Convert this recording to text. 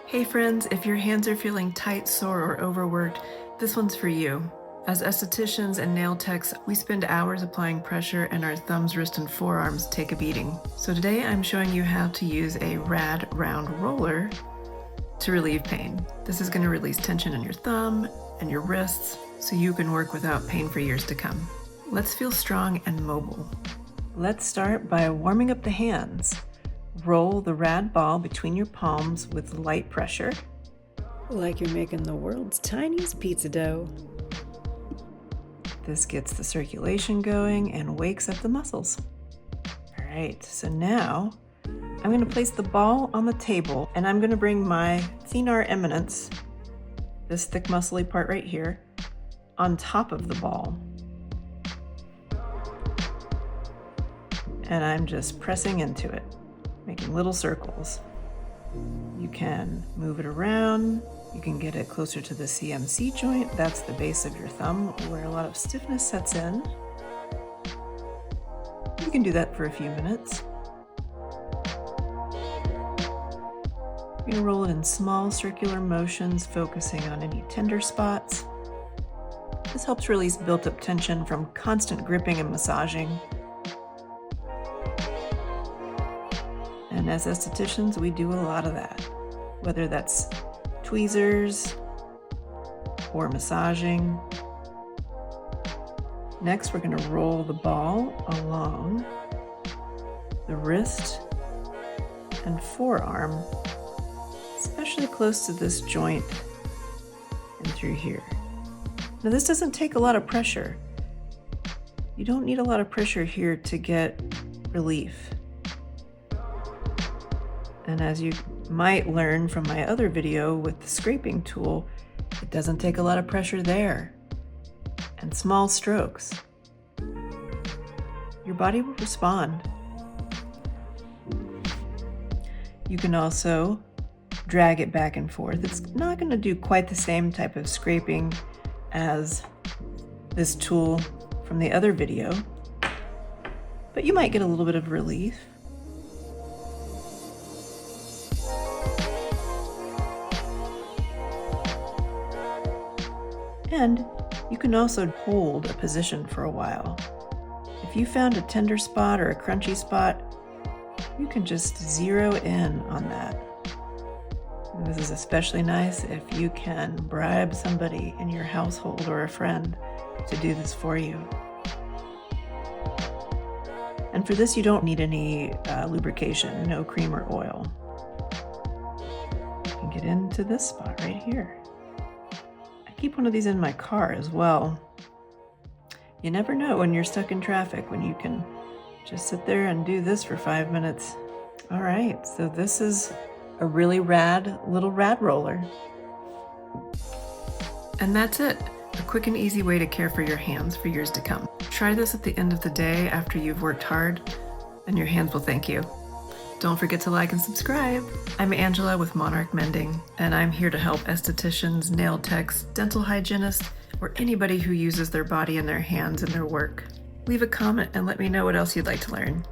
Hey friends, if your hands are feeling tight, sore, or overworked, this one's for you. As estheticians and nail techs, we spend hours applying pressure and our thumbs, wrists, and forearms take a beating. So today I'm showing you how to use a RAD round roller to relieve pain. This is going to release tension in your thumb and your wrists so you can work without pain for years to come. Let's feel strong and mobile. Let's start by warming up the hands. Roll the RAD ball between your palms with light pressure. Like you're making the world's tiniest pizza dough. This gets the circulation going and wakes up the muscles. All right, so now I'm going to place the ball on the table and I'm going to bring my thenar eminence, this thick muscly part right here, on top of the ball. And I'm just pressing into it, making little circles. You can move it around. You can get it closer to the CMC joint. That's the base of your thumb where a lot of stiffness sets in. You can do that for a few minutes. You're gonna roll it in small circular motions, focusing on any tender spots. This helps release built-up tension from constant gripping and massaging. And as estheticians, we do a lot of that, whether that's tweezers or massaging. Next, we're going to roll the ball along the wrist and forearm, especially close to this joint and through here. Now, this doesn't take a lot of pressure. You don't need a lot of pressure here to get relief. And as you might learn from my other video with the scraping tool, it doesn't take a lot of pressure there. And small strokes. Your body will respond. You can also drag it back and forth. It's not going to do quite the same type of scraping as this tool from the other video, but you might get a little bit of relief. And you can also hold a position for a while. If you found a tender spot or a crunchy spot, you can just zero in on that. And this is especially nice if you can bribe somebody in your household or a friend to do this for you. And for this, you don't need any lubrication, no cream or oil. You can get into this spot right here. Keep one of these in my car as well. You never know when you're stuck in traffic when you can just sit there and do this for 5 minutes. All right, so this is a really rad little RAD roller. And that's it. A quick and easy way to care for your hands for years to come. Try this at the end of the day after you've worked hard, and your hands will thank you. Don't forget to like and subscribe. I'm Angela with Monarch Mending, and I'm here to help estheticians, nail techs, dental hygienists, or anybody who uses their body and their hands in their work. Leave a comment and let me know what else you'd like to learn.